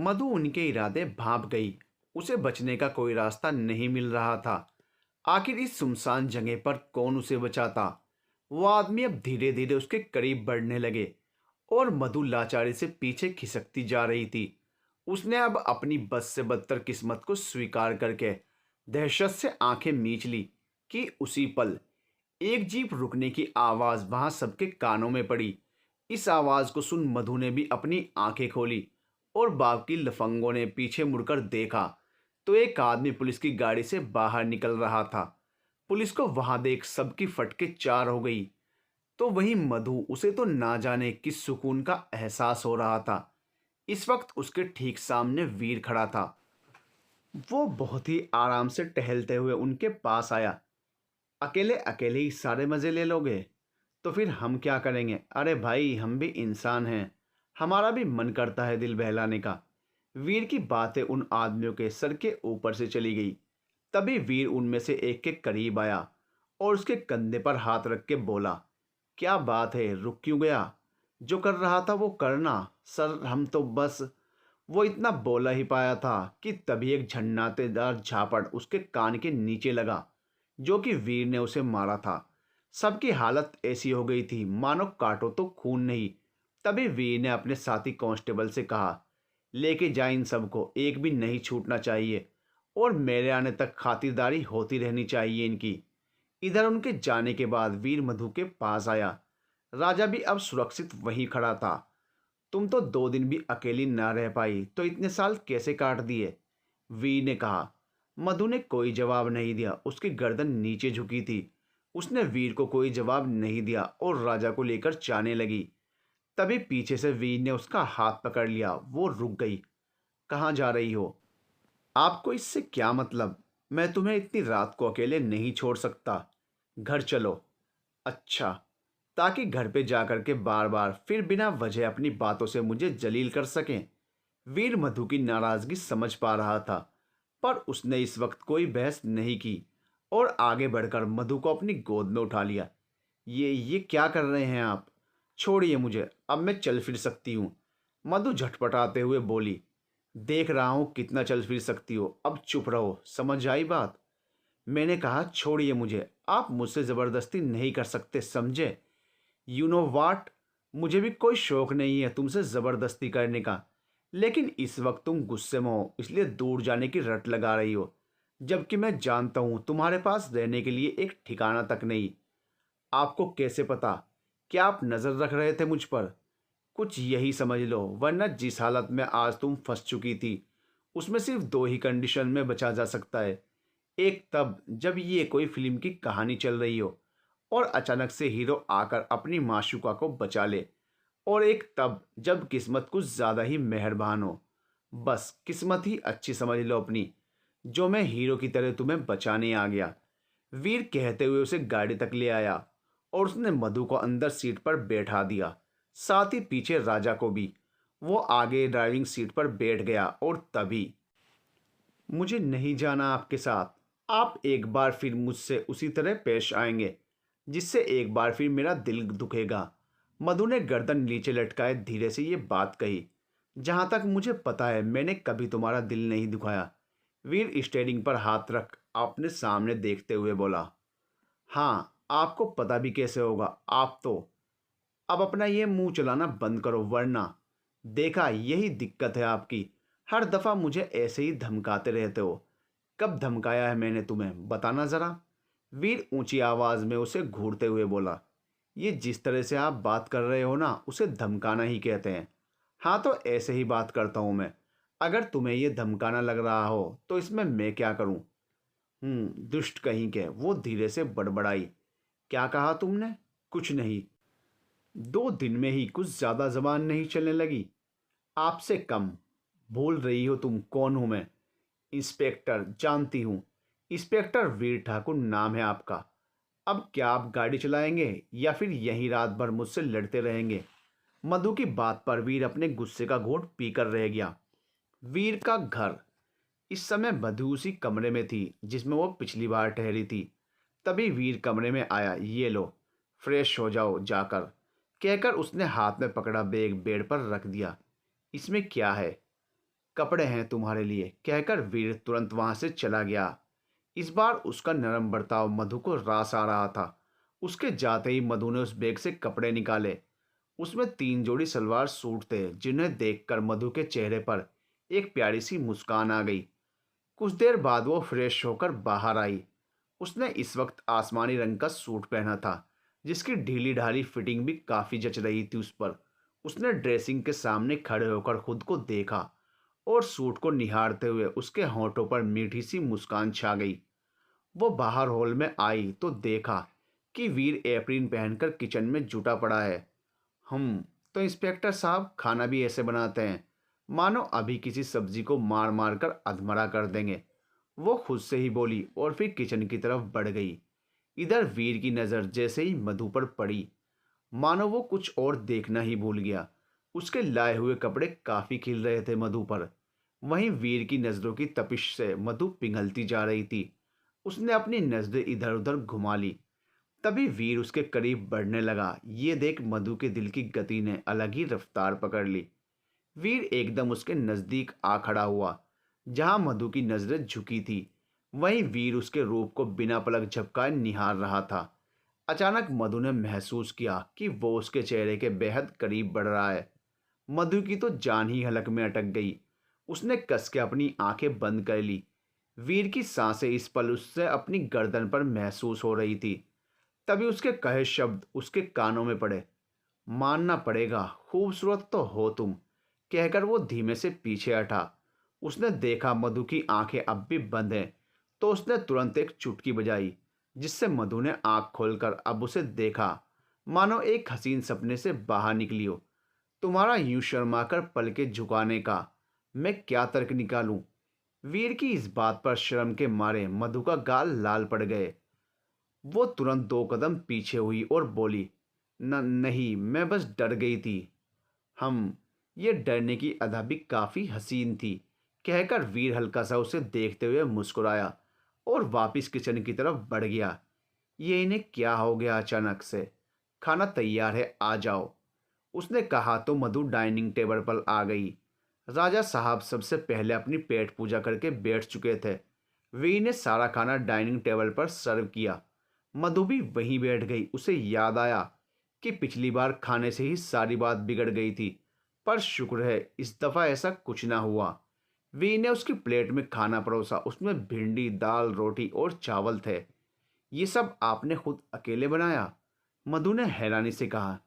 मधु उनके इरादे भांप गई। उसे बचने का कोई रास्ता नहीं मिल रहा था। आखिर इस सुनसान जगह पर कौन उसे बचाता। वो आदमी अब धीरे धीरे उसके करीब बढ़ने लगे और मधु लाचारी से पीछे खिसकती जा रही थी। उसने अब अपनी बद से बदतर किस्मत को स्वीकार करके दहशत से आंखें मीच ली कि उसी पल एक जीप रुकने की आवाज वहां सबके कानों में पड़ी। इस आवाज को सुन मधु ने भी अपनी आंखें खोली और बाकी लफंगों ने पीछे मुड़कर देखा तो एक आदमी पुलिस की गाड़ी से बाहर निकल रहा था। पुलिस को वहां देख सबकी फटके चार हो गई। तो वहीं मधु, उसे तो ना जाने किस सुकून का एहसास हो रहा था। इस वक्त उसके ठीक सामने वीर खड़ा था। वो बहुत ही आराम से टहलते हुए उनके पास आया। अकेले अकेले ही सारे मजे ले लोगे तो फिर हम क्या करेंगे? अरे भाई, हम भी इंसान हैं, हमारा भी मन करता है दिल बहलाने का। वीर की बातें उन आदमियों के सर के ऊपर से चली गई। तभी वीर उनमें से एक के करीब आया और उसके कंधे पर हाथ रख के बोला, क्या बात है, रुक क्यों गया? जो कर रहा था वो करना। सर, हम तो बस। वो इतना बोला ही पाया था कि तभी एक झन्नाटेदार झापड़ उसके कान के नीचे लगा, जो कि वीर ने उसे मारा था। सबकी हालत ऐसी हो गई थी मानो काटो तो खून नहीं। तभी वीर ने अपने साथी कांस्टेबल से कहा, लेके जा इन सबको, एक भी नहीं छूटना चाहिए और मेरे आने तक खातिरदारी होती रहनी चाहिए इनकी। इधर उनके जाने के बाद वीर मधु के पास आया। राजा भी अब सुरक्षित वहीं खड़ा था। तुम तो 2 दिन भी अकेली ना रह पाई तो इतने साल कैसे काट दिए? वीर ने कहा। मधु ने कोई जवाब नहीं दिया। उसकी गर्दन नीचे झुकी थी। उसने वीर को कोई जवाब नहीं दिया और राजा को लेकर जाने लगी। तभी पीछे से वीर ने उसका हाथ पकड़ लिया। वो रुक गई। कहाँ जा रही हो? आपको इससे क्या मतलब? मैं तुम्हें इतनी रात को अकेले नहीं छोड़ सकता। घर चलो। अच्छा, ताकि घर पे जाकर के बार बार फिर बिना वजह अपनी बातों से मुझे जलील कर सकें। वीर मधु की नाराजगी समझ पा रहा था, पर उसने इस वक्त कोई बहस नहीं की और आगे बढ़कर मधु को अपनी गोद में उठा लिया। ये क्या कर रहे हैं आप? छोड़िए मुझे, अब मैं चल फिर सकती हूँ। मधु झटपटाते हुए बोली, देख रहा हूँ कितना चल फिर सकती हो, अब चुप रहो, समझ आई बात? मैंने कहा छोड़िए मुझे, आप मुझसे ज़बरदस्ती नहीं कर सकते, समझे? यू नो वाट, मुझे भी कोई शौक नहीं है तुमसे ज़बरदस्ती करने का, लेकिन इस वक्त तुम गुस्से में हो इसलिए दूर जाने की रट लगा रही हो, जबकि मैं जानता हूँ तुम्हारे पास रहने के लिए एक ठिकाना तक नहीं। आपको कैसे पता? क्या आप नज़र रख रहे थे मुझ पर? कुछ यही समझ लो, वरना जिस हालत में आज तुम फंस चुकी थी उसमें सिर्फ 2 ही कंडीशन में बचा जा सकता है। एक तब जब ये कोई फिल्म की कहानी चल रही हो और अचानक से हीरो आकर अपनी माशूका को बचा ले, और एक तब जब किस्मत कुछ ज़्यादा ही मेहरबान हो। बस किस्मत ही अच्छी समझ लो अपनी, जो मैं हीरो की तरह तुम्हें बचाने आ गया। वीर कहते हुए उसे गाड़ी तक ले आया और उसने मधु को अंदर सीट पर बैठा दिया, साथ ही पीछे राजा को भी। वो आगे ड्राइविंग सीट पर बैठ गया और तभी, मुझे नहीं जाना आपके साथ। आप एक बार फिर मुझसे उसी तरह पेश आएंगे जिससे एक बार फिर मेरा दिल दुखेगा। मधु ने गर्दन नीचे लटकाए धीरे से ये बात कही। जहाँ तक मुझे पता है मैंने कभी तुम्हारा दिल नहीं दुखाया। वीर स्टेयरिंग पर हाथ रख अपने सामने देखते हुए बोला। हाँ, आपको पता भी कैसे होगा? आप तो अब अपना ये मुंह चलाना बंद करो, वरना देखा, यही दिक्कत है आपकी। हर दफा मुझे ऐसे ही धमकाते रहते हो। कब धमकाया है मैंने तुम्हें, बताना जरा? वीर ऊंची आवाज में उसे घूरते हुए बोला। ये जिस तरह से आप बात कर रहे हो ना, उसे धमकाना ही कहते हैं। हाँ, तो ऐसे ही बात करता हूं मैं। अगर तुम्हें ये धमकाना लग रहा हो तो इसमें मैं क्या करूं? दुष्ट कहीं के, वो धीरे से बड़बड़ाई। क्या कहा तुमने? कुछ नहीं। 2 दिन में ही कुछ ज्यादा जबान नहीं चलने लगी? आपसे कम। भूल रही हो तुम कौन हूं मैं? इंस्पेक्टर, जानती हूं। इंस्पेक्टर वीर ठाकुर नाम है आपका। अब क्या आप गाड़ी चलाएंगे या फिर यहीं रात भर मुझसे लड़ते रहेंगे? मधु की बात पर वीर अपने गुस्से का घोंट पीकर रह गया। वीर का घर। इस समय मधु उसी कमरे में थी जिसमें वो पिछली बार ठहरी थी। तभी वीर कमरे में आया। ये लो, फ्रेश हो जाओ जाकर, कहकर उसने हाथ में पकड़ा बैग बेड पर रख दिया। इसमें क्या है? कपड़े हैं तुम्हारे लिए, कहकर वीर तुरंत वहां से चला गया। इस बार उसका नरम बर्ताव मधु को रास आ रहा था। उसके जाते ही मधु ने उस बैग से कपड़े निकाले। उसमें 3 जोड़ी सलवार सूट थे, जिन्हें देखकर मधु के चेहरे पर एक प्यारी सी मुस्कान आ गई। कुछ देर बाद वो फ्रेश होकर बाहर आई। उसने इस वक्त आसमानी रंग का सूट पहना था, जिसकी ढीली ढाली फिटिंग भी काफी जच रही थी उस पर। उसने ड्रेसिंग के सामने खड़े होकर खुद को देखा और सूट को निहारते हुए उसके होंठों पर मीठी सी मुस्कान छा गई। वो बाहर हॉल में आई तो देखा कि वीर एप्रिन पहनकर किचन में जुटा पड़ा है। हम तो इंस्पेक्टर साहब खाना भी ऐसे बनाते हैं, मानो अभी किसी सब्जी को मार मार कर अधमरा कर देंगे। वो खुद से ही बोली और फिर किचन की तरफ बढ़ गई। इधर वीर की नज़र जैसे ही मधु पर पड़ी, मानो वो कुछ और देखना ही भूल गया। उसके लाए हुए कपड़े काफी खिल रहे थे मधु पर। वहीं वीर की नजरों की तपिश से मधु पिघलती जा रही थी। उसने अपनी नजरें इधर उधर घुमा ली। तभी वीर उसके करीब बढ़ने लगा। ये देख मधु के दिल की गति ने अलग ही रफ्तार पकड़ ली। वीर एकदम उसके नजदीक आ खड़ा हुआ, जहां मधु की नजरें झुकी थी। वहीं वीर उसके रूप को बिना पलक झपकाए निहार रहा था। अचानक मधु ने महसूस किया कि वो उसके चेहरे के बेहद करीब बढ़ रहा है। मधु की तो जान ही हलक में अटक गई। उसने कस के अपनी आंखें बंद कर ली। वीर की सांसें इस पल उससे अपनी गर्दन पर महसूस हो रही थी। तभी उसके कहे शब्द उसके कानों में पड़े। मानना पड़ेगा, खूबसूरत तो हो तुम, कहकर वो धीमे से पीछे हटा। उसने देखा मधु की आंखें अब भी बंद हैं, तो उसने तुरंत एक चुटकी बजाई, जिससे मधु ने आंख खोलकर अब उसे देखा, मानो एक हसीन सपने से बाहर निकली हो। तुम्हारा यूं शर्मा कर पलके झुकाने का मैं क्या तर्क निकालूं? वीर की इस बात पर शर्म के मारे मधु का गाल लाल पड़ गए। वो तुरंत 2 कदम पीछे हुई और बोली, न नहीं, मैं बस डर गई थी। हम ये डरने की अदा भी काफी हसीन थी, कहकर वीर हल्का सा उसे देखते हुए मुस्कुराया और वापस किचन की तरफ बढ़ गया। ये इन्हें क्या हो गया अचानक से? खाना तैयार है, आ जाओ, उसने कहा तो मधु डाइनिंग टेबल पर आ गई। राजा साहब सबसे पहले अपनी पेट पूजा करके बैठ चुके थे। वीर ने सारा खाना डाइनिंग टेबल पर सर्व किया। मधु भी वहीं बैठ गई। उसे याद आया कि पिछली बार खाने से ही सारी बात बिगड़ गई थी, पर शुक्र है इस दफा ऐसा कुछ ना हुआ। वी ने उसकी प्लेट में खाना परोसा। उसमें भिंडी, दाल, रोटी और चावल थे। ये सब आपने खुद अकेले बनाया? मधु ने हैरानी से कहा।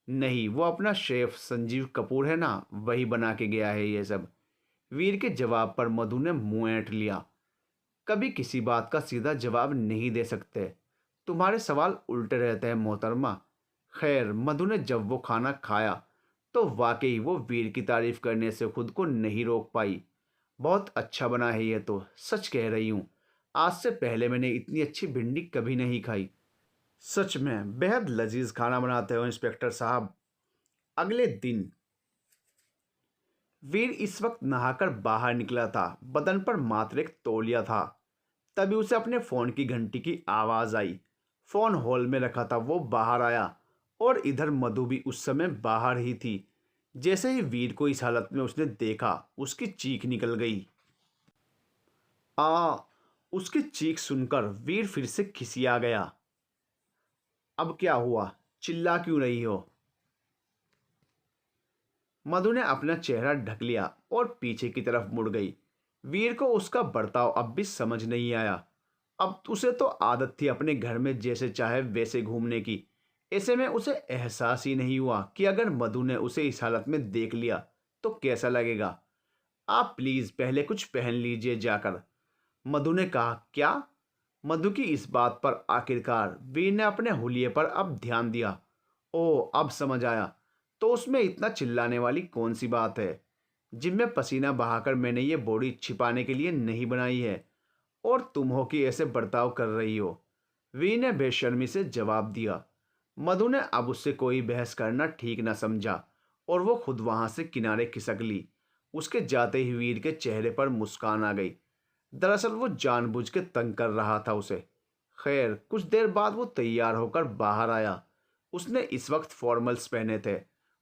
नहीं, वो अपना शेफ संजीव कपूर है ना, वही बना के गया है ये सब। वीर के जवाब पर मधु ने मुंह ऐंठ लिया। कभी किसी बात का सीधा जवाब नहीं दे सकते। तुम्हारे सवाल उल्टे रहते हैं मोहतरमा। खैर, मधु ने जब वो खाना खाया तो वाकई वो वीर की तारीफ करने से खुद को नहीं रोक पाई। बहुत अच्छा बना है ये तो, सच कह रही हूँ। आज से पहले मैंने इतनी अच्छी भिंडी कभी नहीं खाई। सच में बेहद लजीज खाना बनाते हो इंस्पेक्टर साहब। अगले दिन वीर इस वक्त नहाकर बाहर निकला था। बदन पर मात्र एक तौलिया था। तभी उसे अपने फोन की घंटी की आवाज आई। फोन हॉल में रखा था। वो बाहर आया और इधर मधु भी उस समय बाहर ही थी। जैसे ही वीर को इस हालत में उसने देखा, उसकी चीख निकल गई। आ उसकी चीख सुनकर वीर फिर से खिसिया गया। अब क्या हुआ? चिल्ला क्यों रही हो? मधु ने अपना चेहरा ढक लिया और पीछे की तरफ मुड़ गई। वीर को उसका बर्ताव अब भी समझ नहीं आया। अब उसे तो आदत थी अपने घर में जैसे चाहे वैसे घूमने की। ऐसे में उसे एहसास ही नहीं हुआ कि अगर मधु ने उसे इस हालत में देख लिया तो कैसा लगेगा। आप प्लीज पहले कुछ पहन लीजिए जाकर, मधु ने कहा। क्या? मधु की इस बात पर आखिरकार वीर ने अपने हुलिये पर अब ध्यान दिया। ओ, अब समझ आया। तो उसमें इतना चिल्लाने वाली कौन सी बात है? जिम में पसीना बहाकर मैंने ये बॉडी छिपाने के लिए नहीं बनाई है, और तुम हो कि ऐसे बर्ताव कर रही हो। वी ने बेशर्मी से जवाब दिया। मधु ने अब उससे कोई बहस करना ठीक न समझा और वो खुद वहां से किनारे खिसक ली। उसके जाते ही वीर के चेहरे पर मुस्कान आ गई। दरअसल वो जानबूझ के तंग कर रहा था उसे। खैर, कुछ देर बाद वो तैयार होकर बाहर आया। उसने इस वक्त फॉर्मल्स पहने थे।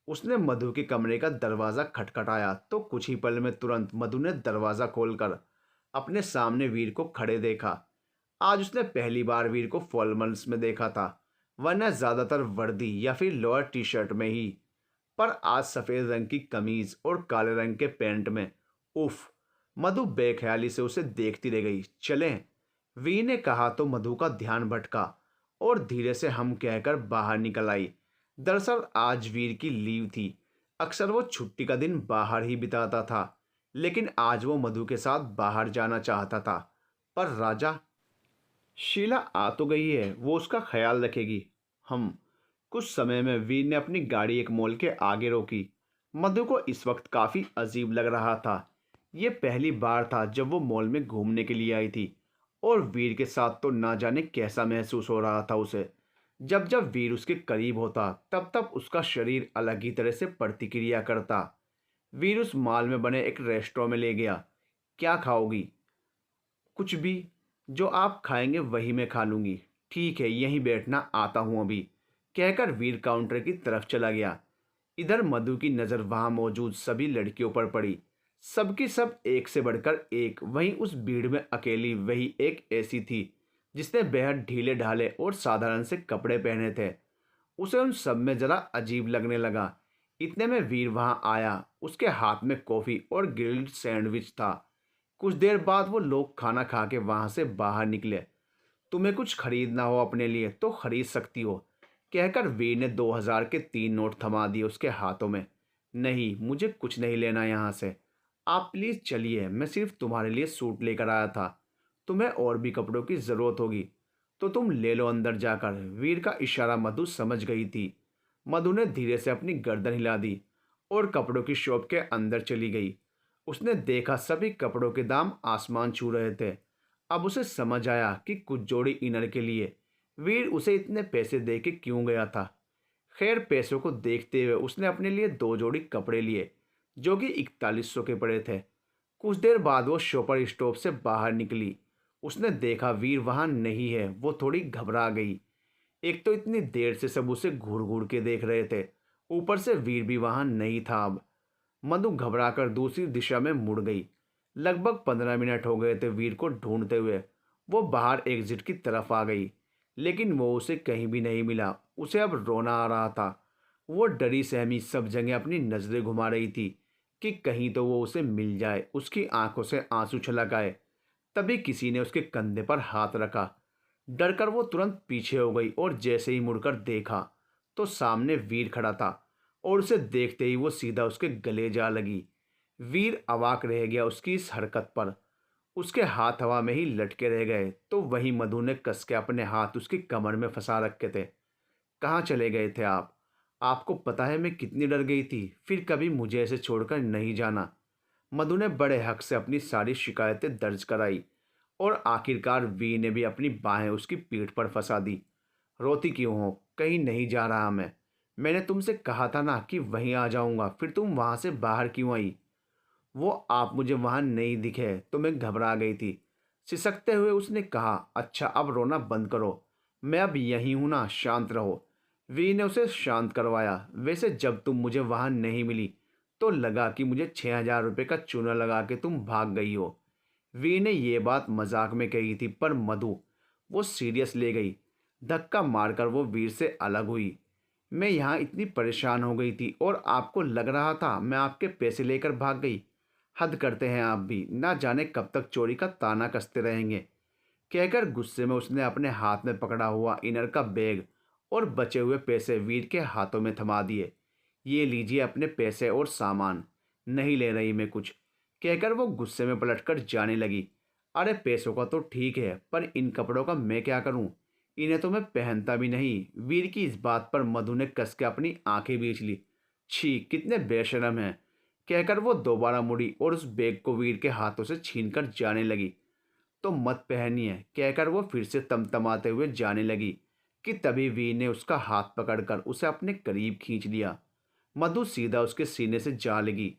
उसने मधु के कमरे का दरवाज़ा खटखटाया तो कुछ ही पल में तुरंत मधु ने दरवाज़ा खोलकर अपने सामने वीर को खड़े देखा। आज उसने पहली बार वीर को फॉर्मल्स में देखा था, वरना ज़्यादातर वर्दी या फिर लोअर टी शर्ट में ही। पर आज सफ़ेद रंग की कमीज और काले रंग के पैंट में। उफ। मधु बेख्याली से उसे देखती रह गई। चलें, वी ने कहा तो मधु का ध्यान भटका और धीरे से हम कहकर बाहर निकल आई। दरअसल आज वीर की लीव थी। अक्सर वो छुट्टी का दिन बाहर ही बिताता था, लेकिन आज वो मधु के साथ बाहर जाना चाहता था। पर राजा, शीला आ तो गई है, वो उसका ख्याल रखेगी। हम कुछ समय में वीर ने अपनी गाड़ी एक मॉल के आगे रोकी। मधु को इस वक्त काफ़ी अजीब लग रहा था। ये पहली बार था जब वो मॉल में घूमने के लिए आई थी, और वीर के साथ तो ना जाने कैसा महसूस हो रहा था उसे। जब जब वीर उसके करीब होता तब तब उसका शरीर अलग ही तरह से प्रतिक्रिया करता। वीर उस मॉल में बने एक रेस्टोरेंट में ले गया। क्या खाओगी? कुछ भी, जो आप खाएंगे वही मैं खा लूंगी। ठीक है, यहीं बैठना, आता हूं अभी, कहकर वीर काउंटर की तरफ चला गया। इधर मधु की नज़र वहां मौजूद सभी लड़कियों पर पड़ी। सबकी सब एक से बढ़कर एक। वहीं उस भीड़ में अकेली वही एक ऐसी थी जिसने बेहद ढीले ढाले और साधारण से कपड़े पहने थे। उसे उन सब में जरा अजीब लगने लगा। इतने में वीर वहां आया। उसके हाथ में कॉफी और ग्रिल्ड सैंडविच था। कुछ देर बाद वो लोग खाना खा के वहां से बाहर निकले। तुम्हें कुछ खरीदना हो अपने लिए तो खरीद सकती हो, कहकर वीर ने 2000 के 3 नोट थमा दिए उसके हाथों में। नहीं, मुझे कुछ नहीं लेना यहाँ से। आप प्लीज़ चलिए, मैं सिर्फ तुम्हारे लिए सूट लेकर आया था। तुम्हें और भी कपड़ों की ज़रूरत होगी तो तुम ले लो अंदर जाकर। वीर का इशारा मधु समझ गई थी। मधु ने धीरे से अपनी गर्दन हिला दी और कपड़ों की शॉप के अंदर चली गई। उसने देखा सभी कपड़ों के दाम आसमान छू रहे थे। अब उसे समझ आया कि कुछ जोड़ी इनर के लिए वीर उसे इतने पैसे दे के क्यों गया था। खैर, पैसों को देखते हुए उसने अपने लिए 2 जोड़ी कपड़े लिए जो कि 4100 के पड़े थे। कुछ देर बाद वो शॉपर स्टॉप से बाहर निकली। उसने देखा वीर वहां नहीं है। वो थोड़ी घबरा गई। एक तो इतनी देर से सब उसे घूर घूर के देख रहे थे, ऊपर से वीर भी वहां नहीं था। अब मधु घबराकर दूसरी दिशा में मुड़ गई। लगभग 15 मिनट हो गए थे वीर को ढूंढते हुए। वो बाहर एग्जिट की तरफ आ गई, लेकिन वो उसे कहीं भी नहीं मिला। उसे अब रोना आ रहा था। वो डरी सहमी सब जगह अपनी नजरें घुमा रही थी कि कहीं तो वो उसे मिल जाए, उसकी आंखों से आंसू छलक आए। तभी किसी ने उसके कंधे पर हाथ रखा। डरकर वो तुरंत पीछे हो गई और जैसे ही मुड़कर देखा तो सामने वीर खड़ा था, और उसे देखते ही वो सीधा उसके गले जा लगी। वीर अवाक रह गया उसकी इस हरकत पर। उसके हाथ हवा में ही लटके रह गए तो वहीं मधु ने कस के अपने हाथ उसकी कमर में फंसा रखे थे। कहाँ चले गए थे आप? आपको पता है मैं कितनी डर गई थी। फिर कभी मुझे ऐसे छोड़कर नहीं जाना। मधु ने बड़े हक से अपनी सारी शिकायतें दर्ज कराई और आखिरकार वी ने भी अपनी बाहें उसकी पीठ पर फंसा दी। रोती क्यों हो? कहीं नहीं जा रहा मैं। मैंने तुमसे कहा था ना कि वहीं आ जाऊंगा, फिर तुम वहां से बाहर क्यों आई? वो आप मुझे वहां नहीं दिखे तो मैं घबरा गई थी। सिसकते हुए उसने कहा, अच्छा अब रोना बंद करो, मैं अब यहीं हूं ना, शांत रहो। वी ने उसे शांत करवाया। वैसे जब तुम मुझे वहां नहीं मिली तो लगा कि मुझे 6000 रुपये का चूना लगा के तुम भाग गई हो। वी ने ये बात मजाक में कही थी, पर मधु वो सीरियस ले गई। धक्का मारकर वो वीर से अलग हुई। मैं यहाँ इतनी परेशान हो गई थी और आपको लग रहा था मैं आपके पैसे लेकर भाग गई। हद करते हैं आप भी, ना जाने कब तक चोरी का ताना कसते रहेंगे, कहकर गुस्से में उसने अपने हाथ में पकड़ा हुआ इनर का बैग और बचे हुए पैसे वीर के हाथों में थमा दिए। ये लीजिए अपने पैसे और सामान, नहीं ले रही मैं कुछ, कहकर वो गुस्से में पलटकर जाने लगी। अरे पैसों का तो ठीक है, पर इन कपड़ों का मैं क्या करूं? इन्हें तो मैं पहनता भी नहीं। वीर की इस बात पर मधु ने कस के अपनी आंखें बीच ली। छी, कितने बेशरम हैं, कहकर वो दोबारा मुड़ी और उस बैग को वीर के हाथों से छीनकर जाने लगी। तो मत पहनिए, कहकर वो फिर से तमतमाते हुए जाने लगी कि तभी वीर ने उसका हाथ पकड़कर उसे अपने करीब खींच लिया। मधु सीधा उसके सीने से जा लगी।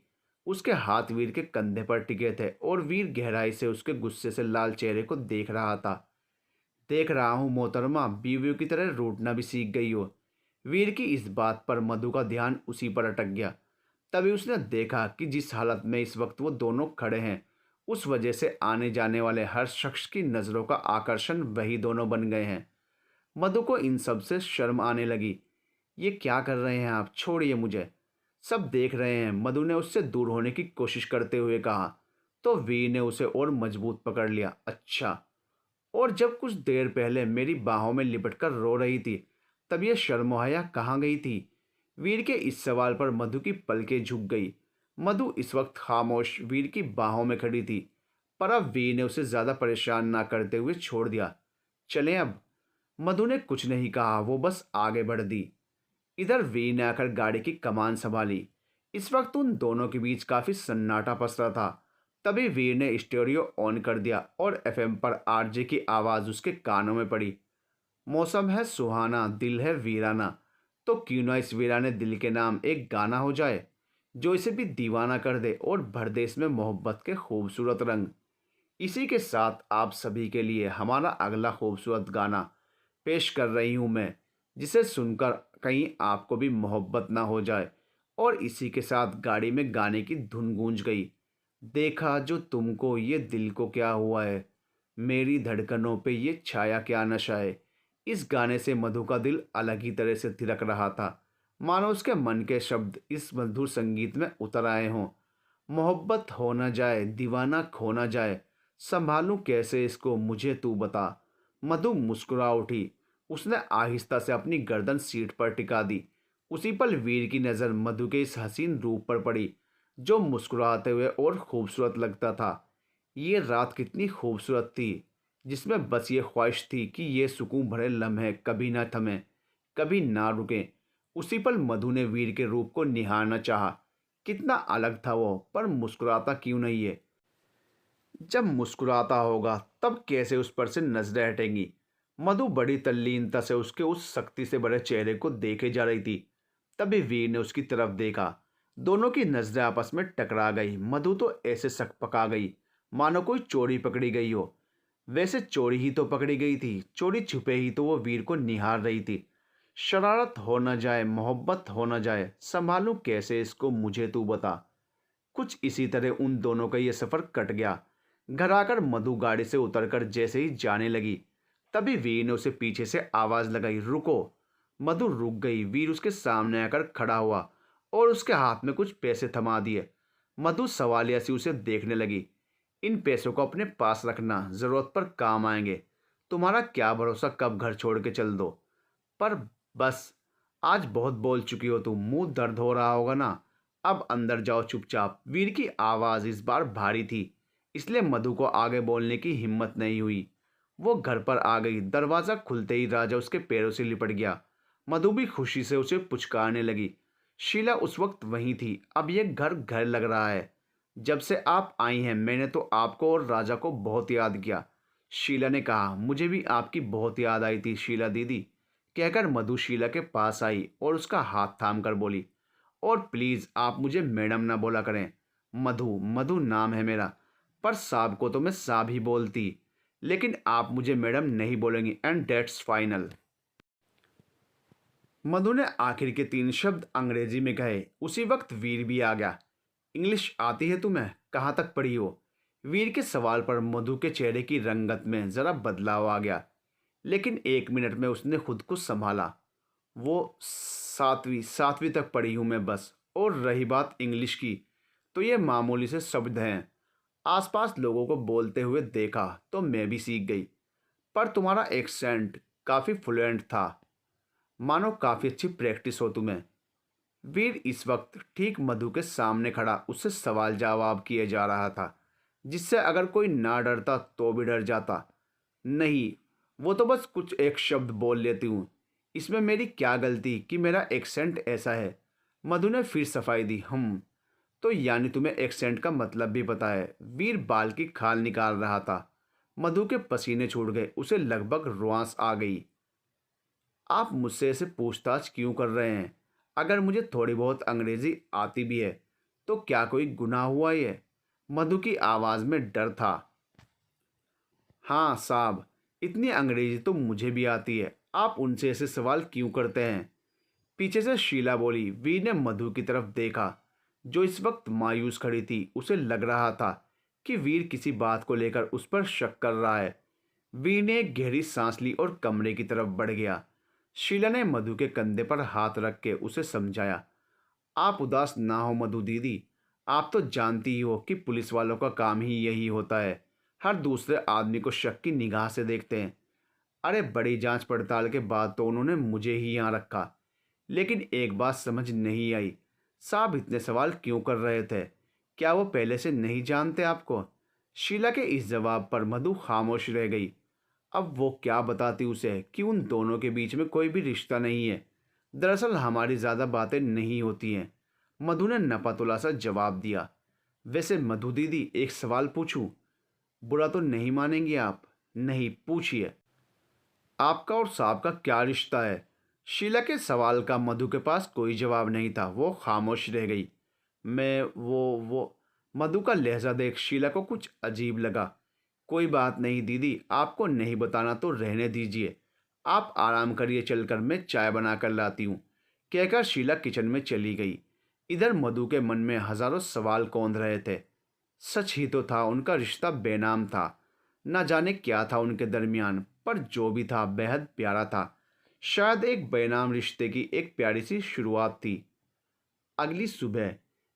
उसके हाथ वीर के कंधे पर टिके थे और वीर गहराई से उसके गुस्से से लाल चेहरे को देख रहा था। देख रहा हूं मोहतरमा, बीवियों की तरह रूठना भी सीख गई हो। वीर की इस बात पर मधु का ध्यान उसी पर अटक गया। तभी उसने देखा कि जिस हालत में इस वक्त वो दोनों खड़े हैं, उस वजह से आने जाने वाले हर शख्स की नज़रों का आकर्षण वही दोनों बन गए हैं। मधु को इन सब से शर्म आने लगी। ये क्या कर रहे हैं आप? छोड़िए मुझे, सब देख रहे हैं, मधु ने उससे दूर होने की कोशिश करते हुए कहा। तो वीर ने उसे और मजबूत पकड़ लिया। अच्छा, और जब कुछ देर पहले मेरी बाहों में लिपटकर रो रही थी, तब ये शर्मोहाया कहाँ गई थी? वीर के इस सवाल पर मधु की पलकें झुक गई। मधु इस वक्त खामोश वीर की बाहों में खड़ी थी, पर अब वीर ने उसे ज्यादा परेशान ना करते हुए छोड़ दिया। चलें अब। मधु ने कुछ नहीं कहा, वो बस आगे बढ़ दी। इधर वीर ने आकर गाड़ी की कमान संभाली। इस वक्त उन दोनों के बीच काफी सन्नाटा पसरा था। तभी वीर ने स्टीरियो ऑन कर दिया और एफएम पर आरजे की आवाज उसके कानों में पड़ी। मौसम है सुहाना, दिल है वीराना, तो क्यों ना इस वीराने दिल के नाम एक गाना हो जाए, जो इसे भी दीवाना कर दे और भर दे इसमें मोहब्बत के खूबसूरत रंग। इसी के साथ आप सभी के लिए हमारा अगला खूबसूरत गाना पेश कर रही हूँ मैं, जिसे सुनकर कहीं आपको भी मोहब्बत ना हो जाए। और इसी के साथ गाड़ी में गाने की धुन गूंज गई। देखा जो तुमको ये दिल को क्या हुआ है, मेरी धड़कनों पे ये छाया क्या नशा है। इस गाने से मधु का दिल अलग ही तरह से थिरक रहा था, मानो उसके मन के शब्द इस मधुर संगीत में उतर आए हों। मोहब्बत हो न जाए, दीवाना खो न जाए, संभालूं कैसे इसको मुझे तू बता। मधु मुस्कुरा उठी। उसने आहिस्ता से अपनी गर्दन सीट पर टिका दी। उसी पल वीर की नज़र मधु के इस हसीन रूप पर पड़ी, जो मुस्कुराते हुए और खूबसूरत लगता था। ये रात कितनी खूबसूरत थी, जिसमें बस ये ख्वाहिश थी कि ये सुकून भरे लम्हे कभी ना थमे, कभी ना रुके। उसी पल मधु ने वीर के रूप को निहारना चाहा। कितना अलग था वो, पर मुस्कुराता क्यों नहीं है? जब मुस्कुराता होगा तब कैसे उस पर से नजरें हटेंगी? मधु बड़ी तल्लीनता से उसके उस सख्ती से भरे चेहरे को देखे जा रही थी। तभी वीर ने उसकी तरफ देखा। दोनों की नजरें आपस में टकरा गई। मधु तो ऐसे सकपका गई, मानो कोई चोरी पकड़ी गई हो। वैसे चोरी ही तो पकड़ी गई थी, चोरी छुपे ही तो वो वीर को निहार रही थी। शरारत हो न जाए, मोहब्बत हो न जाए, संभालूं कैसे इसको मुझे तू बता। कुछ इसी तरह उन दोनों का ये सफर कट गया। घर आकर मधु गाड़ी से उतरकर जैसे ही जाने लगी, तभी वीर ने उसे पीछे से आवाज लगाई, रुको। मधु रुक गई। वीर उसके सामने आकर खड़ा हुआ और उसके हाथ में कुछ पैसे थमा दिए। मधु सवालिया सी उसे देखने लगी। इन पैसों को अपने पास रखना, जरूरत पर काम आएंगे। तुम्हारा क्या भरोसा कब घर छोड़ के चल दो। पर बस, आज बहुत बोल चुकी हो तुम, मुंह दर्द हो रहा होगा ना। अब अंदर जाओ चुपचाप। वीर की आवाज इस बार भारी थी, इसलिए मधु को आगे बोलने की हिम्मत नहीं हुई। वो घर पर आ गई। दरवाजा खुलते ही राजा उसके पैरों से लिपट गया। मधु भी खुशी से उसे पुचकारने लगी। शीला उस वक्त वहीं थी। अब ये घर घर लग रहा है। जब से आप आई हैं मैंने तो आपको और राजा को बहुत याद किया। शीला ने कहा, मुझे भी आपकी बहुत याद आई थी शीला दीदी, कहकर मधु शीला के पास आई और उसका हाथ थाम कर बोली, और प्लीज आप मुझे मैडम ना बोला करें। मधु, मधु नाम है मेरा, पर साहब को तो मैं साहब ही बोलती, लेकिन आप मुझे मैडम नहीं बोलेंगी, एंड डेट्स फाइनल। मधु ने आखिर के तीन शब्द अंग्रेजी में कहे। उसी वक्त वीर भी आ गया। इंग्लिश आती है तुम्हें? कहाँ तक पढ़ी हो? वीर के सवाल पर मधु के चेहरे की रंगत में जरा बदलाव आ गया, लेकिन एक मिनट में उसने खुद को संभाला। वो सातवीं सातवीं तक पढ़ी हूँ मैं बस। और रही बात इंग्लिश की, तो ये मामूली से शब्द हैं। आसपास लोगों को बोलते हुए देखा तो मैं भी सीख गई। पर तुम्हारा एक्सेंट काफ़ी फ्लुएंट था, मानो काफ़ी अच्छी प्रैक्टिस हो तुम्हें। वीर इस वक्त ठीक मधु के सामने खड़ा उससे सवाल जवाब किए जा रहा था, जिससे अगर कोई ना डरता तो भी डर जाता। नहीं, वो तो बस कुछ एक शब्द बोल लेती हूँ, इसमें मेरी क्या गलती कि मेरा एक्सेंट ऐसा है। मधु ने फिर सफाई दी, हम तो यानी तुम्हें एक्सेंट का मतलब भी पता है। वीर बाल की खाल निकाल रहा था। मधु के पसीने छूट गए, उसे लगभग रुआंस आ गई। आप मुझसे ऐसे पूछताछ क्यों कर रहे हैं? अगर मुझे थोड़ी बहुत अंग्रेजी आती भी है तो क्या कोई गुनाह हुआ ये? मधु की आवाज में डर था। हाँ साहब, इतनी अंग्रेजी तो मुझे भी आती है, आप उनसे ऐसे सवाल क्यों करते हैं? पीछे से शीला बोली। वीर ने मधु की तरफ देखा, जो इस वक्त मायूस खड़ी थी। उसे लग रहा था कि वीर किसी बात को लेकर उस पर शक कर रहा है। वीर ने एक गहरी सांस ली और कमरे की तरफ बढ़ गया। शीला ने मधु के कंधे पर हाथ रख के उसे समझाया। आप उदास ना हो मधु दीदी, आप तो जानती ही हो कि पुलिस वालों का काम ही यही होता है, हर दूसरे आदमी को शक की निगाह से देखते हैं। अरे बड़ी जांच पड़ताल के बाद तो उन्होंने मुझे ही यहाँ रखा, लेकिन एक बात समझ नहीं आई, साहब इतने सवाल क्यों कर रहे थे? क्या वो पहले से नहीं जानते आपको? शीला के इस जवाब पर मधु खामोश रह गई। अब वो क्या बताती उसे कि उन दोनों के बीच में कोई भी रिश्ता नहीं है। दरअसल हमारी ज़्यादा बातें नहीं होती हैं। मधु ने नपातुला सा जवाब दिया। वैसे मधु दीदी, एक सवाल पूछूं? बुरा तो नहीं मानेंगी आप? नहीं, पूछिए। आपका और साहब का क्या रिश्ता है? शीला के सवाल का मधु के पास कोई जवाब नहीं था। वो खामोश रह गई। मैं वो मधु का लहजा देख शीला को कुछ अजीब लगा। कोई बात नहीं दीदी, आपको नहीं बताना तो रहने दीजिए। आप आराम करिए, चलकर मैं चाय बना कर लाती हूँ, कहकर शीला किचन में चली गई। इधर मधु के मन में हजारों सवाल कौंध रहे थे। सच ही तो था, उनका रिश्ता बेनाम था। न जाने क्या था उनके दरमियान, पर जो भी था बेहद प्यारा था। शायद एक बेनाम रिश्ते की एक प्यारी सी शुरुआत थी। अगली सुबह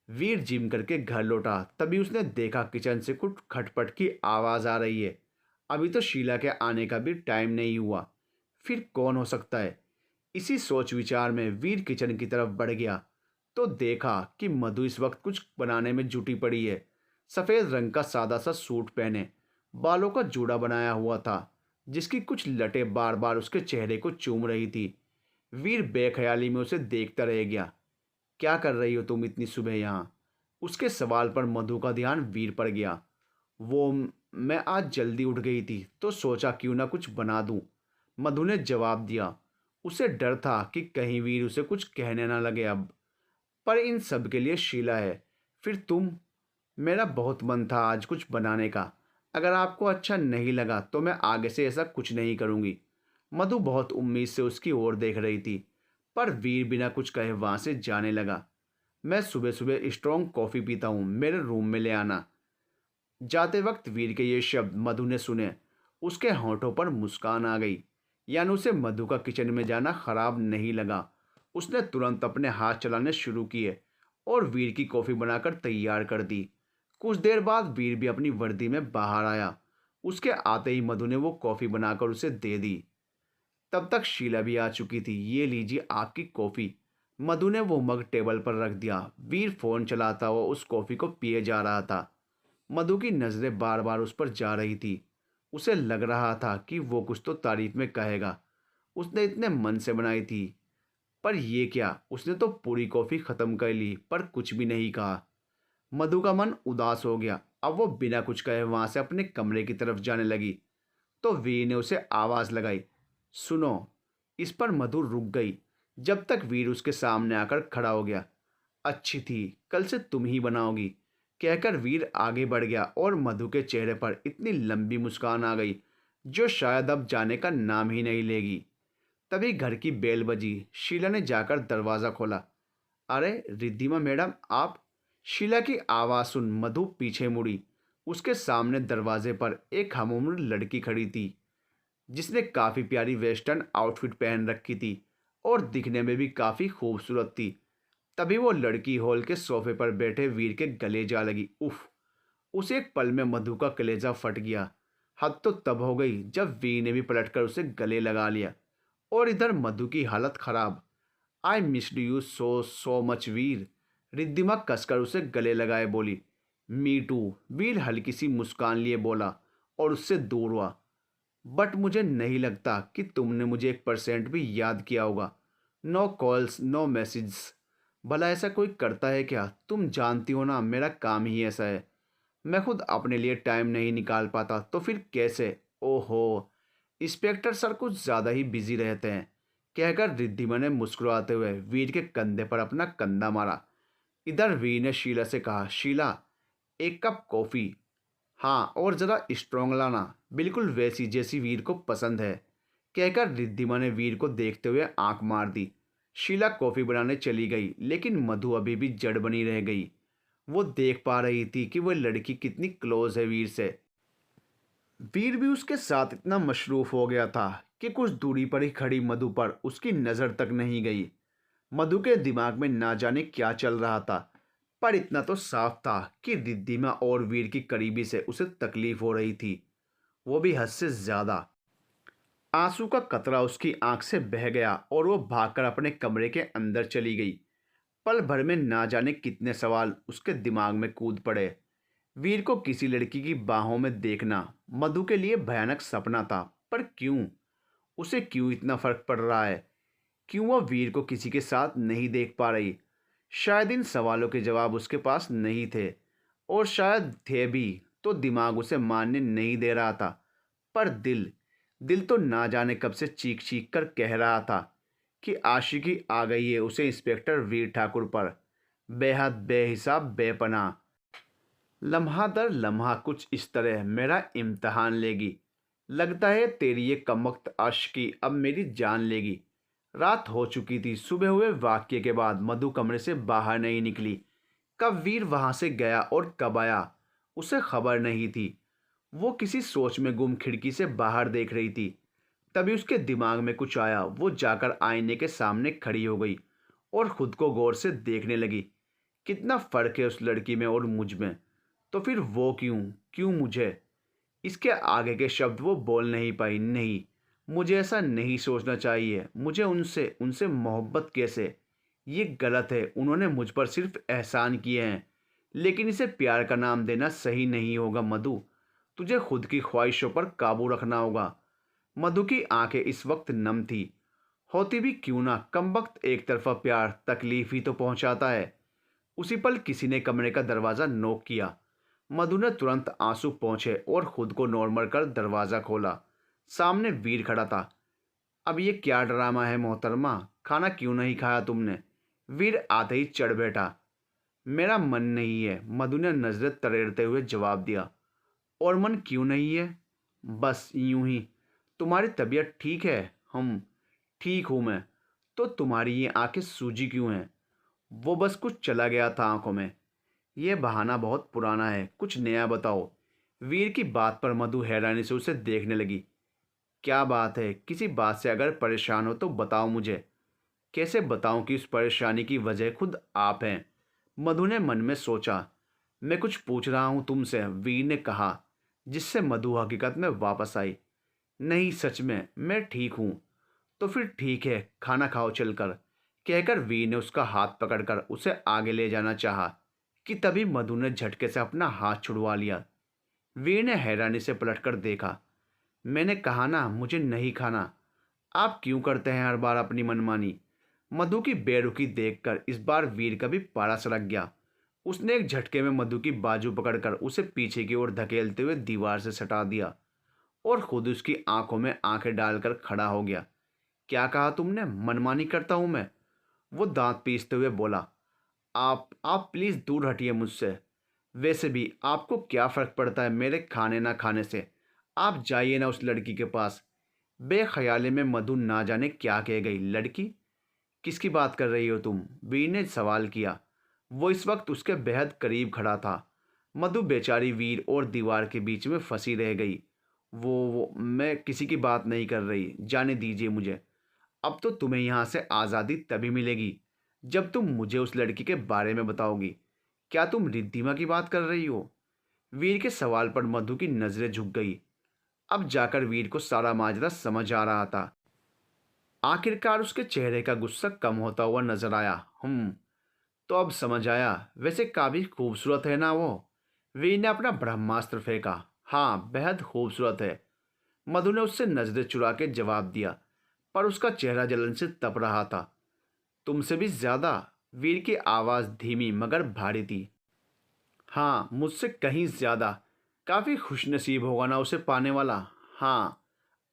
वीर जिम करके घर लौटा। तभी उसने देखा किचन से कुछ खटपट की आवाज़ आ रही है। अभी तो शीला के आने का भी टाइम नहीं हुआ, फिर कौन हो सकता है? इसी सोच विचार में वीर किचन की तरफ बढ़ गया तो देखा कि मधु इस वक्त कुछ बनाने में जुटी पड़ी है। सफ़ेद रंग का सादा सा सूट पहने, बालों का जूड़ा बनाया हुआ था, जिसकी कुछ लटें बार बार उसके चेहरे को चूम रही थी। वीर बेख्याली में उसे देखता रह गया। क्या कर रही हो तुम इतनी सुबह यहाँ? उसके सवाल पर मधु का ध्यान वीर पर गया। वो मैं आज जल्दी उठ गई थी तो सोचा क्यों ना कुछ बना दूं, मधु ने जवाब दिया। उसे डर था कि कहीं वीर उसे कुछ कहने ना लगे अब। पर इन सब के लिए शीला है, फिर तुम? मेरा बहुत मन था आज कुछ बनाने का। अगर आपको अच्छा नहीं लगा तो मैं आगे से ऐसा कुछ नहीं करूँगी। मधु बहुत उम्मीद से उसकी ओर देख रही थी, पर वीर बिना कुछ कहे वहाँ से जाने लगा। मैं सुबह सुबह स्ट्रॉन्ग कॉफ़ी पीता हूँ, मेरे रूम में ले आना। जाते वक्त वीर के ये शब्द मधु ने सुने। उसके होंठों पर मुस्कान आ गई। यानी उसे मधु का किचन में जाना खराब नहीं लगा। उसने तुरंत अपने हाथ चलाने शुरू किए और वीर की कॉफ़ी बनाकर तैयार कर दी। कुछ देर बाद वीर भी अपनी वर्दी में बाहर आया। उसके आते ही मधु ने वो कॉफ़ी बनाकर उसे दे दी। तब तक शीला भी आ चुकी थी। ये लीजिए आपकी कॉफ़ी। मधु ने वो मग टेबल पर रख दिया। वीर फ़ोन चलाता हुआ उस कॉफ़ी को पिए जा रहा था। मधु की नज़रें बार बार उस पर जा रही थी। उसे लग रहा था कि वो कुछ तो तारीफ में कहेगा। उसने इतने मन से बनाई थी, पर ये क्या, उसने तो पूरी कॉफ़ी ख़त्म कर ली पर कुछ भी नहीं कहा। मधु का मन उदास हो गया। अब वो बिना कुछ कहे वहाँ से अपने कमरे की तरफ जाने लगी तो वीर ने उसे आवाज़ लगाई, सुनो। इस पर मधु रुक गई, जब तक वीर उसके सामने आकर खड़ा हो गया। अच्छी थी, कल से तुम ही बनाओगी, कहकर वीर आगे बढ़ गया और मधु के चेहरे पर इतनी लंबी मुस्कान आ गई जो शायद अब जाने का नाम ही नहीं लेगी। तभी घर की बेल बजी। शीला ने जाकर दरवाज़ा खोला। अरे रिद्धिमा मैडम, आप? शीला की आवाज़ सुन मधु पीछे मुड़ी। उसके सामने दरवाजे पर एक हमउम्र लड़की खड़ी थी, जिसने काफ़ी प्यारी वेस्टर्न आउटफिट पहन रखी थी और दिखने में भी काफ़ी खूबसूरत थी। तभी वो लड़की हॉल के सोफे पर बैठे वीर के गले जा लगी। उफ! उसे एक पल में मधु का कलेजा फट गया। हद तो तब हो गई जब वीर ने भी पलटकर उसे गले लगा लिया और इधर मधु की हालत खराब। I missed you so so much Veer, Riddhima कसकर उसे गले लगाए बोली। मी टू, वीर हल्की सी मुस्कान लिए बोला और उससे दूर हुआ। बट मुझे नहीं लगता कि तुमने मुझे 1% भी याद किया होगा। No calls, no message. भला ऐसा कोई करता है क्या? तुम जानती हो ना, मेरा काम ही ऐसा है। मैं खुद अपने लिए टाइम नहीं निकाल पाता तो फिर कैसे? ओहो, इंस्पेक्टर सर कुछ ज़्यादा ही बिजी रहते हैं, कहकर रिद्धिमा ने मुस्कुराते हुए वीर के कंधे पर अपना कंधा मारा। इधर वीर ने शीला से कहा, शीला, एक कप कॉफ़ी। हाँ, और ज़रा स्ट्रॉन्ग लाना, बिल्कुल वैसी जैसी वीर को पसंद है, कहकर रिद्धिमा ने वीर को देखते हुए आंख मार दी। शीला कॉफी बनाने चली गई, लेकिन मधु अभी भी जड़ बनी रह गई। वो देख पा रही थी कि वह लड़की कितनी क्लोज है वीर से। वीर भी उसके साथ इतना मशरूफ हो गया था कि कुछ दूरी पर ही खड़ी मधु पर उसकी नजर तक नहीं गई। मधु के दिमाग में ना जाने क्या चल रहा था, पर इतना तो साफ था कि रिद्धिमा और वीर की करीबी से उसे तकलीफ हो रही थी, वो भी हद से ज्यादा। आंसू का कतरा उसकी आंख से बह गया और वो भागकर अपने कमरे के अंदर चली गई। पल भर में ना जाने कितने सवाल उसके दिमाग में कूद पड़े। वीर को किसी लड़की की बाहों में देखना मधु के लिए भयानक सपना था, पर क्यों? उसे क्यों इतना फर्क पड़ रहा है? क्यों वह वीर को किसी के साथ नहीं देख पा रही? शायद इन सवालों के जवाब उसके पास नहीं थे, और शायद थे भी तो दिमाग उसे मानने नहीं दे रहा था। पर दिल दिल तो ना जाने कब से चीख चीख कर कह रहा था कि आशिकी आ गई है उसे इंस्पेक्टर वीर ठाकुर पर, बेहद बेहिसाब बेपनाह। लम्हा दर लम्हा कुछ इस तरह मेरा इम्तहान लेगी। लगता है तेरी ये कमबख्त आशिकी अब मेरी जान लेगी। रात हो चुकी थी। सुबह हुए वाक्य के बाद मधु कमरे से बाहर नहीं निकली। कब वीर वहां से गया और कब आया, उसे खबर नहीं थी। वो किसी सोच में गुम खिड़की से बाहर देख रही थी। तभी उसके दिमाग में कुछ आया। वो जाकर आईने के सामने खड़ी हो गई और खुद को गौर से देखने लगी। कितना फर्क है उस लड़की में और मुझ में। तो फिर वो क्यों क्यों मुझे? इसके आगे के शब्द वो बोल नहीं पाई। नहीं, मुझे ऐसा नहीं सोचना चाहिए। मुझे उनसे उनसे मोहब्बत कैसे? ये गलत है। उन्होंने मुझ पर सिर्फ एहसान किए हैं, लेकिन इसे प्यार का नाम देना सही नहीं होगा मधु। तुझे खुद की ख्वाहिशों पर काबू रखना होगा। मधु की आंखें इस वक्त नम थी। होती भी क्यों ना, कमबख्त एक तरफा प्यार तकलीफ ही तो पहुंचाता है। उसी पल किसी ने कमरे का दरवाज़ा नॉक किया। मधु ने तुरंत आंसू पोंछे और खुद को नॉर्मल कर दरवाज़ा खोला। सामने वीर खड़ा था। अब ये क्या ड्रामा है मोहतरमा? खाना क्यों नहीं खाया तुमने? वीर आते ही चढ़ बैठा। मेरा मन नहीं है, मधु ने नजरें तरेड़ते हुए जवाब दिया। और मन क्यों नहीं है? बस यूं ही। तुम्हारी तबीयत ठीक है? हम ठीक हूं मैं। तो तुम्हारी ये आंखें सूजी क्यों हैं? वो बस कुछ चला गया था आंखों में। यह बहाना बहुत पुराना है, कुछ नया बताओ। वीर की बात पर मधु हैरानी से उसे देखने लगी। क्या बात है? किसी बात से अगर परेशान हो तो बताओ मुझे। कैसे बताऊं कि उस परेशानी की वजह खुद आप हैं? मधु ने मन में सोचा। मैं कुछ पूछ रहा हूं तुमसे, वीर ने कहा, जिससे मधु हकीकत में वापस आई। नहीं, सच में मैं ठीक हूं। तो फिर ठीक है, खाना खाओ चलकर, कहकर वीर ने उसका हाथ पकड़कर उसे आगे ले जाना चाहा कि तभी मधु ने झटके से अपना हाथ छुड़वा लिया। वीर ने हैरानी से पलटकर देखा। मैंने कहा ना मुझे नहीं खाना। आप क्यों करते हैं हर बार अपनी मनमानी? मधु की बेरुखी देखकर इस बार वीर का भी पारा सड़क गया। उसने एक झटके में मधु की बाजू पकड़कर उसे पीछे की ओर धकेलते हुए दीवार से सटा दिया और खुद उसकी आंखों में आंखें डालकर खड़ा हो गया। क्या कहा तुमने? मनमानी करता हूं मैं? वो दांत पीसते हुए बोला। आप प्लीज दूर हटिए मुझसे। वैसे भी आपको क्या फर्क पड़ता है मेरे खाने ना खाने से? आप जाइए ना उस लड़की के पास। बेख्याले में मधु ना जाने क्या कह गई। लड़की? किसकी बात कर रही हो तुम? वीर ने सवाल किया। वो इस वक्त उसके बेहद करीब खड़ा था। मधु बेचारी वीर और दीवार के बीच में फंसी रह गई। वो मैं किसी की बात नहीं कर रही, जाने दीजिए मुझे। अब तो तुम्हें यहाँ से आज़ादी तभी मिलेगी जब तुम मुझे उस लड़की के बारे में बताओगी। क्या तुम रिद्धिमा की बात कर रही हो? वीर के सवाल पर मधु की नजरें झुक गई। अब जाकर वीर को सारा माजरा समझ आ रहा था। आखिरकार उसके चेहरे का गुस्सा कम होता हुआ नजर आया। तो अब समझ आया। वैसे काफी खूबसूरत है ना वो? वीर ने अपना ब्रह्मास्त्र फेंका। हाँ, बेहद खूबसूरत है। मधु ने उससे नजरें चुरा के जवाब दिया, पर उसका चेहरा जलन से तप रहा था। तुमसे भी ज्यादा? वीर की आवाज धीमी मगर भारी थी। हाँ, मुझसे कहीं ज्यादा। काफी खुशनसीब होगा ना उसे पाने वाला। हाँ।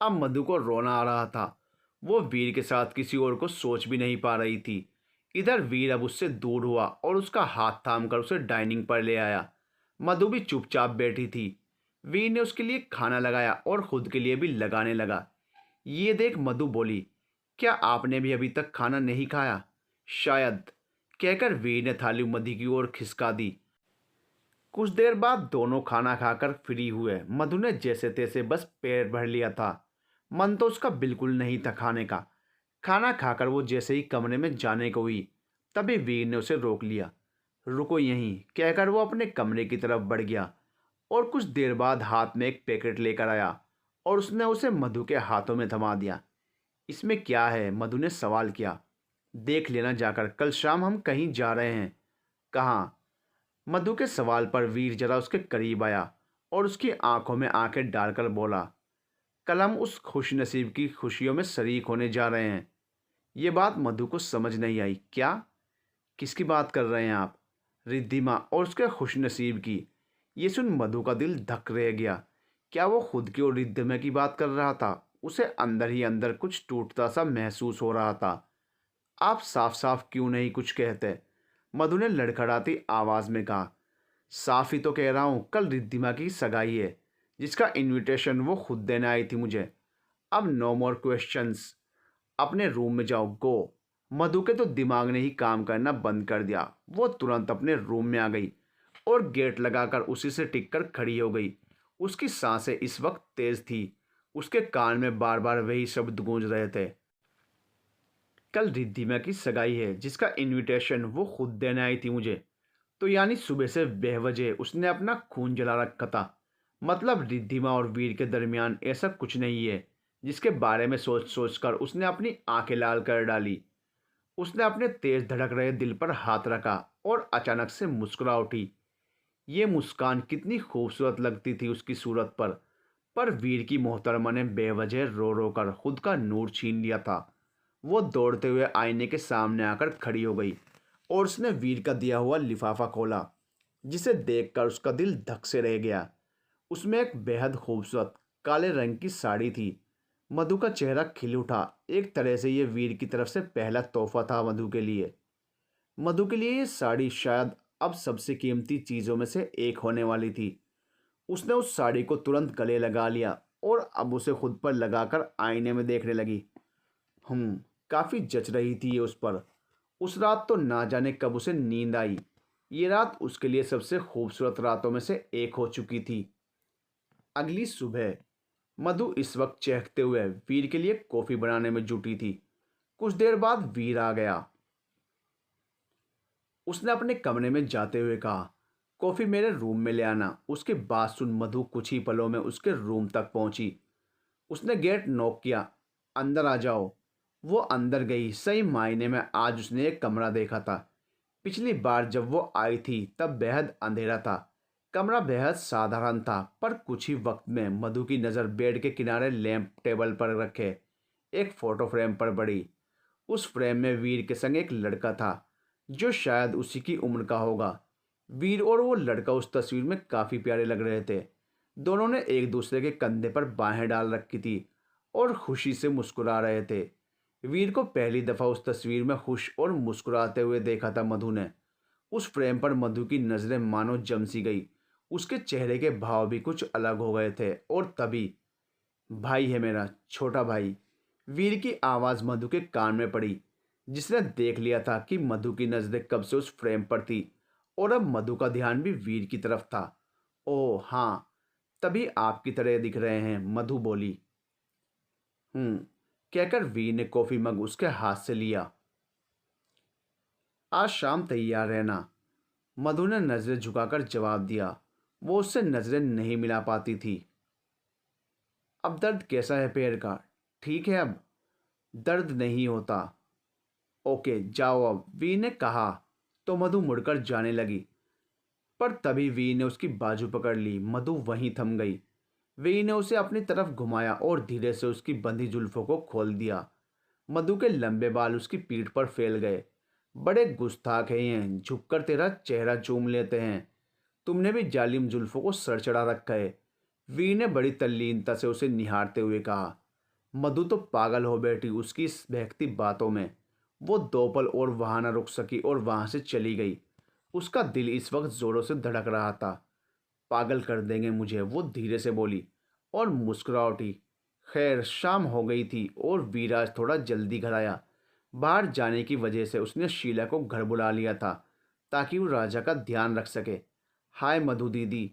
अब मधु को रोना आ रहा था। वो वीर के साथ किसी और को सोच भी नहीं पा रही थी। इधर वीर अब उससे दूर हुआ और उसका हाथ थाम कर उसे डाइनिंग पर ले आया। मधु भी चुपचाप बैठी थी। वीर ने उसके लिए खाना लगाया और खुद के लिए भी लगाने लगा। ये देख मधु बोली, क्या आपने भी अभी तक खाना नहीं खाया? शायद, कहकर वीर ने थाली मधु की ओर खिसका दी। कुछ देर बाद दोनों खाना खाकर फ्री हुए। मधु ने जैसे तैसे बस पेट भर लिया था। मन तो उसका बिल्कुल नहीं था खाने का। खाना खाकर वो जैसे ही कमरे में जाने को हुई, तभी वीर ने उसे रोक लिया। रुको यहीं, कहकर वो अपने कमरे की तरफ बढ़ गया और कुछ देर बाद हाथ में एक पैकेट लेकर आया और उसने उसे मधु के हाथों में थमा दिया। इसमें क्या है? मधु ने सवाल किया। देख लेना जाकर, कल शाम हम कहीं जा रहे हैं। कहाँ? मधु के सवाल पर वीर जरा उसके करीब आया और उसकी आंखों में आंखें डालकर बोला, कल हम उस खुश नसीब की खुशियों में शरीक होने जा रहे हैं। ये बात मधु को समझ नहीं आई। क्या? किसकी बात कर रहे हैं आप? रिद्धिमा और उसके खुश नसीब की। ये सुन मधु का दिल धक रह गया। क्या वो खुद की और रिद्धिमा की बात कर रहा था? उसे अंदर ही अंदर कुछ टूटता सा महसूस हो रहा था। आप साफ साफ क्यों नहीं कुछ कहते? मधु ने लड़खड़ाती आवाज में कहा। साफ ही तो कह रहा हूँ, कल रिद्धिमा की सगाई है, जिसका इनविटेशन वो खुद देने आई थी मुझे। अब नो मोर क्वेश्चंस। अपने रूम में जाओ, गो। मधु के तो दिमाग ने ही काम करना बंद कर दिया। वो तुरंत अपने रूम में आ गई और गेट लगाकर उसी से टिककर खड़ी हो गई। उसकी सांसें इस वक्त तेज थी। उसके कान में बार बार वही शब्द गूंज रहे थे। कल रिद्धिमा की सगाई है, जिसका इनविटेशन वो खुद देने आई थी मुझे। तो यानी सुबह से बेवजह उसने अपना खून जला रखा था। मतलब रिद्धिमा और वीर के दरमियान ऐसा कुछ नहीं है जिसके बारे में सोच सोच कर उसने अपनी आंखें लाल कर डाली। उसने अपने तेज धड़क रहे दिल पर हाथ रखा और अचानक से मुस्कुरा उठी। ये मुस्कान कितनी खूबसूरत लगती थी उसकी सूरत पर वीर की मोहतरमा ने बेवजह रो रो कर खुद का नूर छीन लिया था। वो दौड़ते हुए आईने के सामने आकर खड़ी हो गई और उसने वीर का दिया हुआ लिफाफा खोला, जिसे देखकर उसका दिल धक से रह गया। उसमें एक बेहद खूबसूरत काले रंग की साड़ी थी। मधु का चेहरा खिल उठा। एक तरह से ये वीर की तरफ से पहला तोहफा था मधु के लिए। मधु के लिए ये साड़ी शायद अब सबसे कीमती चीज़ों में से एक होने वाली थी। उसने उस साड़ी को तुरंत गले लगा लिया और अब उसे खुद पर लगाकर आईने में देखने लगी। काफ़ी जच रही थी ये उस पर। उस रात तो ना जाने कब उसे नींद आई। ये रात उसके लिए सबसे खूबसूरत रातों में से एक हो चुकी थी। अगली सुबह मधु इस वक्त चहकते हुए वीर के लिए कॉफ़ी बनाने में जुटी थी। कुछ देर बाद वीर आ गया। उसने अपने कमरे में जाते हुए कहा, कॉफ़ी मेरे रूम में ले आना। उसकी बात सुन मधु कुछ ही पलों में उसके रूम तक पहुंची। उसने गेट नॉक किया। अंदर आ जाओ। वो अंदर गई। सही मायने में आज उसने एक कमरा देखा था। पिछली बार जब वो आई थी तब बेहद अंधेरा था। कमरा बेहद साधारण था, पर कुछ ही वक्त में मधु की नज़र बेड के किनारे लैंप टेबल पर रखे एक फ़ोटो फ्रेम पर पड़ी। उस फ्रेम में वीर के संग एक लड़का था, जो शायद उसी की उम्र का होगा। वीर और वो लड़का उस तस्वीर में काफ़ी प्यारे लग रहे थे। दोनों ने एक दूसरे के कंधे पर बाहें डाल रखी थी और खुशी से मुस्कुरा रहे थे। वीर को पहली दफ़ा उस तस्वीर में खुश और मुस्कुराते हुए देखा था मधु ने। उस फ्रेम पर मधु की नज़रें मानो जम सी गई। उसके चेहरे के भाव भी कुछ अलग हो गए थे। और तभी, भाई है मेरा, छोटा भाई। वीर की आवाज़ मधु के कान में पड़ी, जिसने देख लिया था कि मधु की नज़रें कब से उस फ्रेम पर थी और अब मधु का ध्यान भी वीर की तरफ था। ओह हाँ, तभी आपकी तरह दिख रहे हैं, मधु बोली। कहकर वीर ने कॉफ़ी मग उसके हाथ से लिया। आज शाम तैयार रहना, मधु ने नज़रें झुकाकर जवाब दिया। वो उससे नज़रें नहीं मिला पाती थी। अब दर्द कैसा है पैर का? ठीक है अब? दर्द नहीं होता। ओके जाओ अब, वी ने कहा तो मधु मुड़कर जाने लगी। पर तभी वी ने उसकी बाजू पकड़ ली। मधु वहीं थम गई। वी ने उसे अपनी तरफ घुमाया और धीरे से उसकी बंधी जुल्फों को खोल दिया। मधु के लंबे बाल उसकी पीठ पर फैल गए। बड़े गुस्ताख हैं ये, झुककर तेरा चेहरा चूम लेते हैं। तुमने भी जालिम जुल्फों को सर चढ़ा रखा है। वी ने बड़ी तल्लीनता से उसे निहारते हुए कहा। मधु तो पागल हो बैठी उसकी इस बहकती बातों में। वो दो पल और वहां न रुक सकी और वहां से चली गई। उसका दिल इस वक्त जोरों से धड़क रहा था। पागल कर देंगे मुझे, वो धीरे से बोली और मुस्कुरा उठी। खैर शाम हो गई थी और वीराज थोड़ा जल्दी घर आया। बाहर जाने की वजह से उसने शीला को घर बुला लिया था ताकि वो राजा का ध्यान रख सके। हाय मधु दीदी,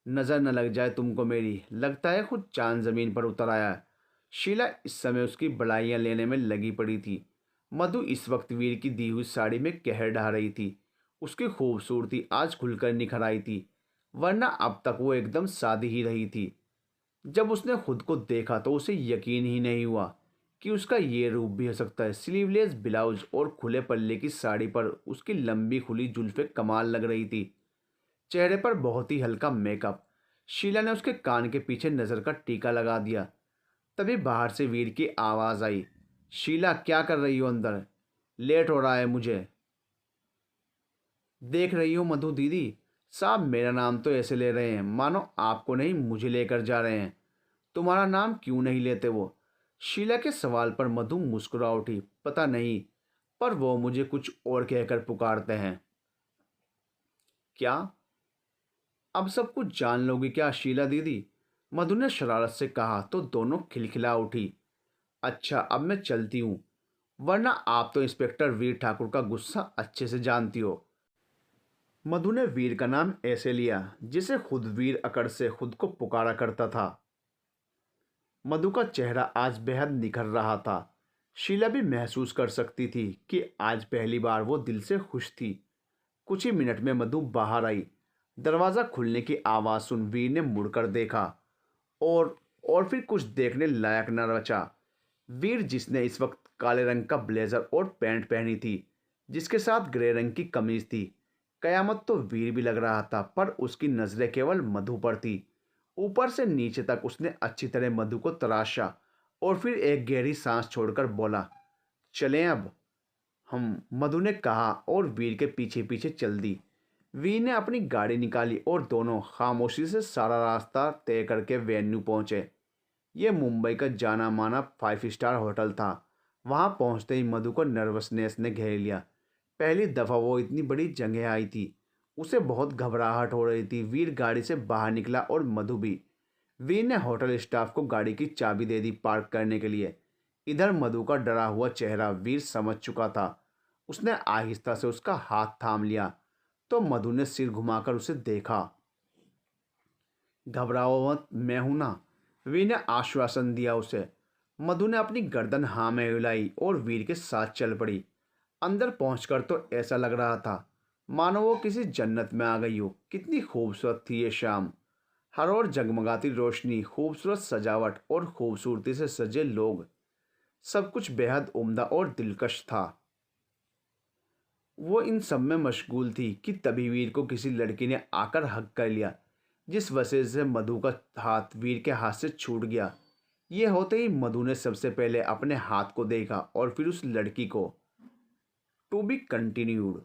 नज़र न लग जाए तुमको मेरी, लगता है खुद चांद ज़मीन पर उतर आया है। शीला इस समय उसकी बड़ाइयाँ लेने में लगी पड़ी थी। मधु इस वक्त वीर की दी हुई साड़ी में कहर ढा रही थी। उसकी खूबसूरती आज खुलकर निखर आई थी, वरना अब तक वो एकदम सादी ही रही थी। जब उसने खुद को देखा तो उसे यकीन ही नहीं हुआ कि उसका ये रूप भी हो सकता है। स्लीवलेस ब्लाउज और खुले पल्ले की साड़ी पर उसकी लंबी खुली जुल्फें कमाल लग रही थी। चेहरे पर बहुत ही हल्का मेकअप। शीला ने उसके कान के पीछे नज़र का टीका लगा दिया। तभी बाहर से वीर की आवाज़ आई, शीला क्या कर रही हो अंदर? लेट हो रहा है मुझे। देख रही हो मधु दीदी, साहब मेरा नाम तो ऐसे ले रहे हैं मानो आपको नहीं मुझे लेकर जा रहे हैं। तुम्हारा नाम क्यों नहीं लेते वो? शीला के सवाल पर मधु मुस्कुरा उठी। पता नहीं, पर वो मुझे कुछ और कहकर पुकारते हैं। क्या? अब सब कुछ जान लोगी क्या शीला दीदी? मधु ने शरारत से कहा तो दोनों खिलखिला उठी। अच्छा अब मैं चलती हूँ, वरना आप तो इंस्पेक्टर वीर ठाकुर का गुस्सा अच्छे से जानती हो। मधु ने वीर का नाम ऐसे लिया जिसे खुद वीर अकड़ से खुद को पुकारा करता था। मधु का चेहरा आज बेहद निखर रहा था। शीला भी महसूस कर सकती थी कि आज पहली बार वो दिल से खुश थी। कुछ ही मिनट में मधु बाहर आई। दरवाज़ा खुलने की आवाज़ सुन वीर ने मुड़कर देखा और और फिर कुछ देखने लायक न बचा। वीर जिसने इस वक्त काले रंग का ब्लेजर और पैंट पहनी थी, जिसके साथ ग्रे रंग की कमीज थी। कयामत तो वीर भी लग रहा था, पर उसकी नज़रें केवल मधु पर थी। ऊपर से नीचे तक उसने अच्छी तरह मधु को तराशा और फिर एक गहरी सांस छोड़कर बोला, चलें अब हम। मधु ने कहा और वीर के पीछे पीछे चल दी। वीर ने अपनी गाड़ी निकाली और दोनों खामोशी से सारा रास्ता तय करके वेन्यू पहुंचे। ये मुंबई का जाना माना 5 स्टार होटल था। वहां पहुंचते ही मधु को नर्वसनेस ने घेर लिया। पहली दफ़ा वो इतनी बड़ी जगह आई थी। उसे बहुत घबराहट हो रही थी। वीर गाड़ी से बाहर निकला और मधु भी। वीर ने होटल स्टाफ को गाड़ी की चाबी दे दी पार्क करने के लिए। इधर मधु का डरा हुआ चेहरा वीर समझ चुका था। उसने आहिस्ता से उसका हाथ थाम लिया तो मधु ने सिर घुमाकर उसे देखा। घबराओ मत, मैं हूं ना, वीर ने आश्वासन दिया उसे। मधु ने अपनी गर्दन हाँ में हिलाई और वीर के साथ चल पड़ी। अंदर पहुंचकर तो ऐसा लग रहा था मानो वो किसी जन्नत में आ गई हो। कितनी खूबसूरत थी ये शाम। हर ओर जगमगाती रोशनी, खूबसूरत सजावट और खूबसूरती से सजे लोग। सब कुछ बेहद उम्दा और दिलकश था। वो इन सब में मशगूल थी कि तभी वीर को किसी लड़की ने आकर हक कर लिया, जिस वजह से मधु का हाथ वीर के हाथ से छूट गया। ये होते ही मधु ने सबसे पहले अपने हाथ को देखा और फिर उस लड़की को। To be continued.